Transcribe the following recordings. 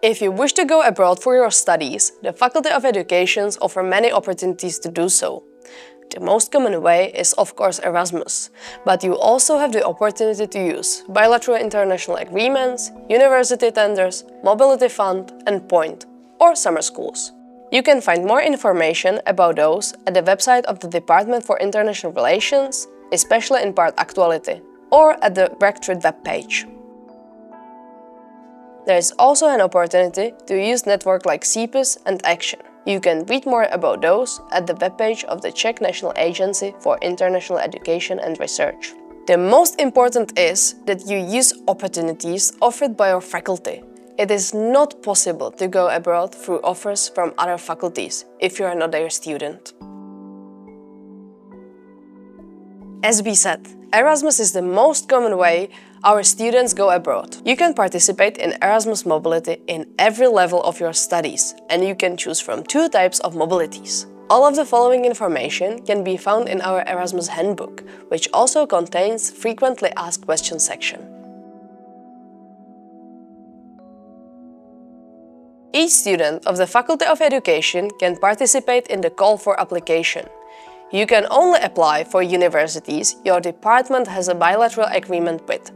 If you wish to go abroad for your studies, the Faculty of Education offers many opportunities to do so. The most common way is of course Erasmus, but you also have the opportunity to use bilateral international agreements, university tenders, mobility fund and point, or summer schools. You can find more information about those at the website of the Department for International Relations, especially in part Actuality, or at the Rectorate webpage. There is also an opportunity to use networks like CPUS and Action. You can read more about those at the webpage of the Czech National Agency for International Education and Research. The most important is that you use opportunities offered by your faculty. It is not possible to go abroad through offers from other faculties if you are not their student. As we said, Erasmus is the most common way our students go abroad. You can participate in Erasmus mobility in every level of your studies, and you can choose from 2 types of mobilities. All of the following information can be found in our Erasmus handbook, which also contains frequently asked questions section. Each student of the Faculty of Education can participate in the call for application. You can only apply for universities your department has a bilateral agreement with.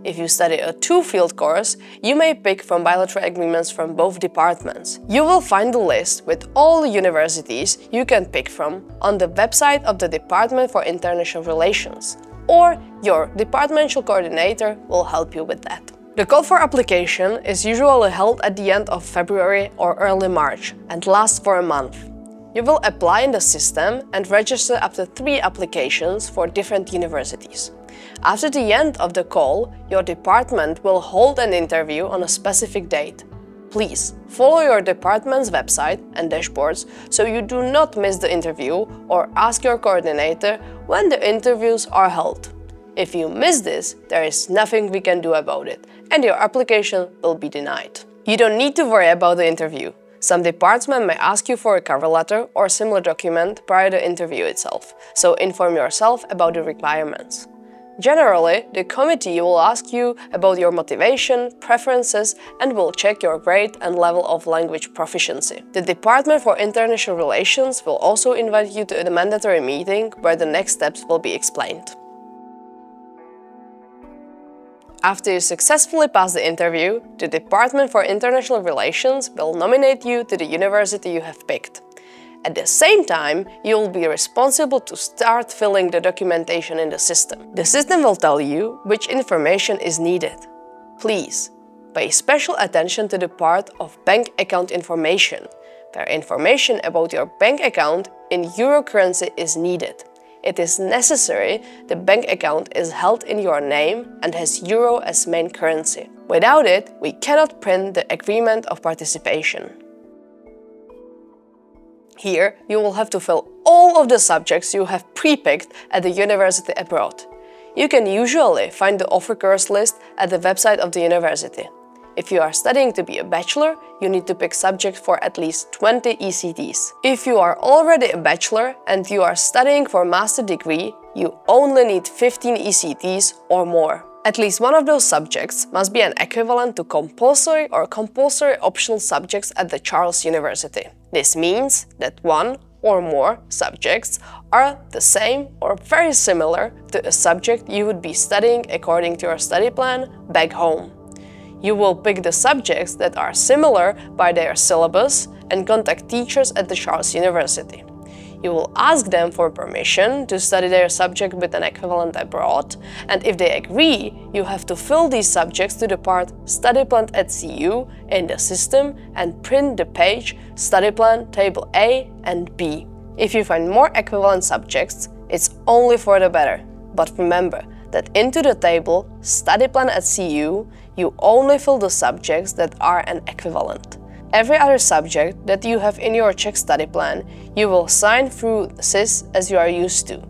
If you study a 2-field course, you may pick from bilateral agreements from both departments. You will find the list with all the universities you can pick from on the website of the Department for International Relations, or your departmental coordinator will help you with that. The call for application is usually held at the end of February or early March and lasts for a month. You will apply in the system and register up to 3 applications for different universities. After the end of the call, your department will hold an interview on a specific date. Please follow your department's website and dashboards so you do not miss the interview, or ask your coordinator when the interviews are held. If you miss this, there is nothing we can do about it, and your application will be denied. You don't need to worry about the interview. Some departments may ask you for a cover letter or similar document prior to the interview itself, so inform yourself about the requirements. Generally, the committee will ask you about your motivation, preferences, and will check your grade and level of language proficiency. The Department for International Relations will also invite you to a mandatory meeting where the next steps will be explained. After you successfully pass the interview, the Department for International Relations will nominate you to the university you have picked. At the same time, you will be responsible to start filling the documentation in the system. The system will tell you which information is needed. Please pay special attention to the part of bank account information, where information about your bank account in euro currency is needed. It is necessary the bank account is held in your name and has euro as main currency. Without it, we cannot print the agreement of participation. Here, you will have to fill all of the subjects you have pre-picked at the university abroad. You can usually find the offer course list at the website of the university. If you are studying to be a bachelor, you need to pick subjects for at least 20 ECTs. If you are already a bachelor and you are studying for a master degree, you only need 15 ECTs or more. At least one of those subjects must be an equivalent to compulsory or compulsory optional subjects at the Charles University. This means that one or more subjects are the same or very similar to a subject you would be studying according to your study plan back home. You will pick the subjects that are similar by their syllabus and contact teachers at the Charles University. You will ask them for permission to study their subject with an equivalent abroad, and if they agree, you have to fill these subjects to the part Study Plan at CU in the system and print the page Study Plan Table A and B. If you find more equivalent subjects, it's only for the better. But remember that into the table Study Plan at CU, you only fill the subjects that are an equivalent. Every other subject that you have in your Czech study plan, you will sign through SIS as you are used to.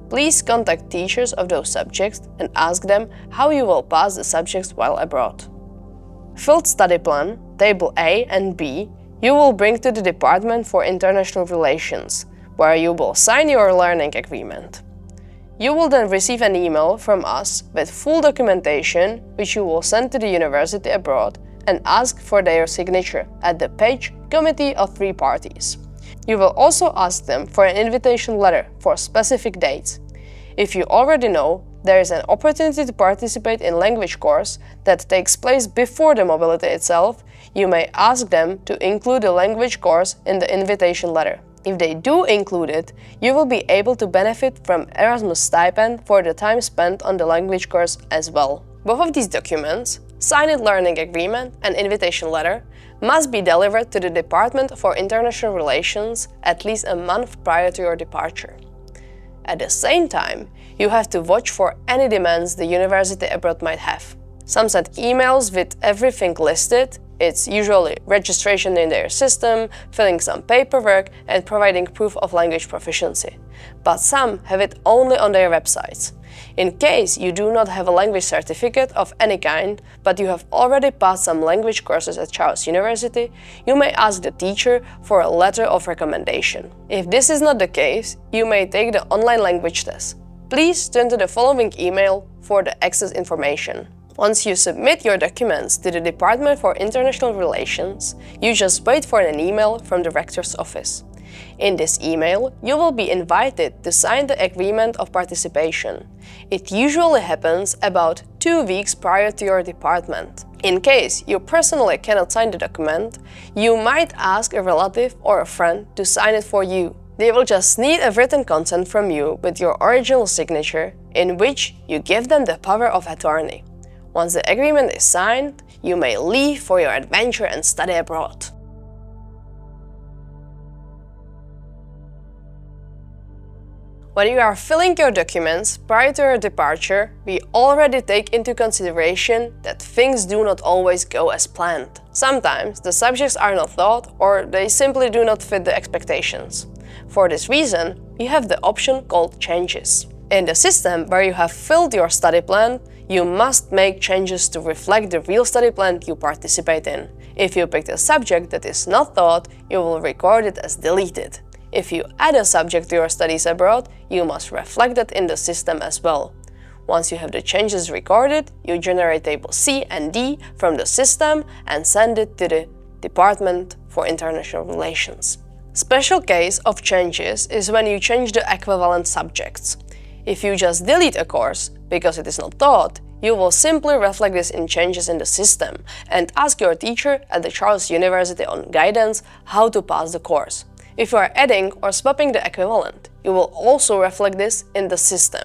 Please contact teachers of those subjects and ask them how you will pass the subjects while abroad. Filled study plan, Table A and B, you will bring to the Department for International Relations, where you will sign your learning agreement. You will then receive an email from us with full documentation, which you will send to the university abroad and ask for their signature at the page Committee of Three Parties. You will also ask them for an invitation letter for specific dates. If you already know there is an opportunity to participate in language course that takes place before the mobility itself, you may ask them to include the language course in the invitation letter. If they do include it, you will be able to benefit from Erasmus stipend for the time spent on the language course as well. Both of these documents, signed learning agreement and invitation letter, must be delivered to the Department for International Relations at least a month prior to your departure. At the same time, you have to watch for any demands the university abroad might have. Some send emails with everything listed. It's usually registration in their system, filling some paperwork, and providing proof of language proficiency. But some have it only on their websites. In case you do not have a language certificate of any kind, but you have already passed some language courses at Charles University, you may ask the teacher for a letter of recommendation. If this is not the case, you may take the online language test. Please turn to the following email for the access information. Once you submit your documents to the Department for International Relations, you just wait for an email from the Rector's office. In this email, you will be invited to sign the agreement of participation. It usually happens about 2 weeks prior to your department. In case you personally cannot sign the document, you might ask a relative or a friend to sign it for you. They will just need a written consent from you with your original signature, in which you give them the power of attorney. Once the agreement is signed, you may leave for your adventure and study abroad. When you are filling your documents prior to your departure, we already take into consideration that things do not always go as planned. Sometimes the subjects are not taught or they simply do not fit the expectations. For this reason, we have the option called changes. In the system where you have filled your study plan, you must make changes to reflect the real study plan you participate in. If you picked a subject that is not taught, you will record it as deleted. If you add a subject to your studies abroad, you must reflect that in the system as well. Once you have the changes recorded, you generate table C and D from the system and send it to the Department for International Relations. Special case of changes is when you change the equivalent subjects. If you just delete a course because it is not taught, you will simply reflect this in changes in the system and ask your teacher at the Charles University on guidance how to pass the course. If you are adding or swapping the equivalent, you will also reflect this in the system.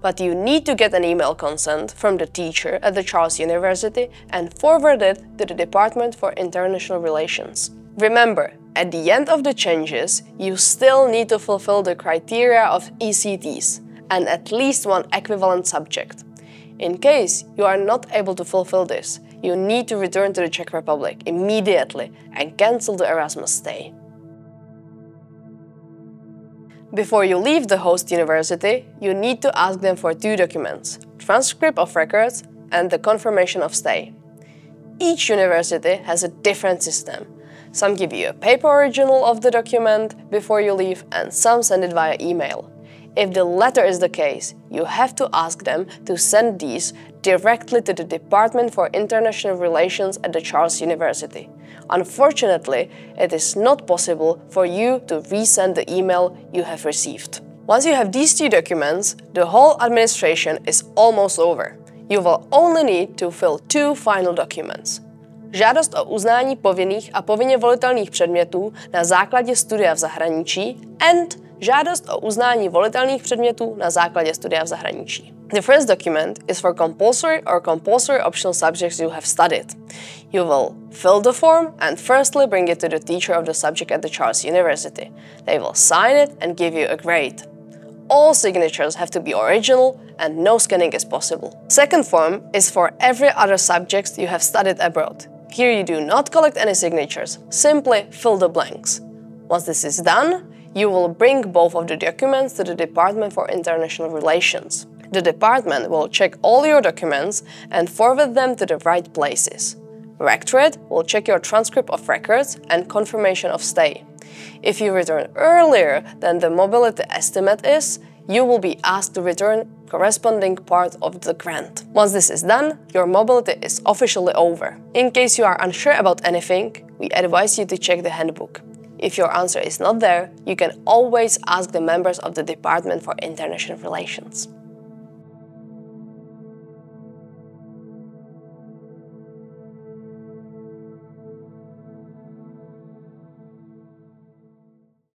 But you need to get an email consent from the teacher at the Charles University and forward it to the Department for International Relations. Remember, at the end of the changes, you still need to fulfill the criteria of ECTs and at least one equivalent subject. In case you are not able to fulfill this, you need to return to the Czech Republic immediately and cancel the Erasmus stay. Before you leave the host university, you need to ask them for 2 documents: transcript of records and the confirmation of stay. Each university has a different system. Some give you a paper original of the document before you leave, and some send it via email. If the latter is the case, you have to ask them to send these directly to the Department for International Relations at the Charles University. Unfortunately, it is not possible for you to resend the email you have received. Once you have these 2 documents, the whole administration is almost over. You will only need to fill 2 final documents. Žádost o uznání povinných a povinně volitelných předmětů na základě studia v zahraničí and žádost o uznání volitelných předmětů na základě studia v zahraničí. The first document is for compulsory or compulsory optional subjects you have studied. You will fill the form and firstly bring it to the teacher of the subject at the Charles University. They will sign it and give you a grade. All signatures have to be original and no scanning is possible. Second form is for every other subject you have studied abroad. Here you do not collect any signatures, simply fill the blanks. Once this is done, you will bring both of the documents to the Department for International Relations. The department will check all your documents and forward them to the right places. Rectorate will check your transcript of records and confirmation of stay. If you return earlier than the mobility estimate is, you will be asked to return corresponding part of the grant. Once this is done, your mobility is officially over. In case you are unsure about anything, we advise you to check the handbook. If your answer is not there, you can always ask the members of the Department for International Relations.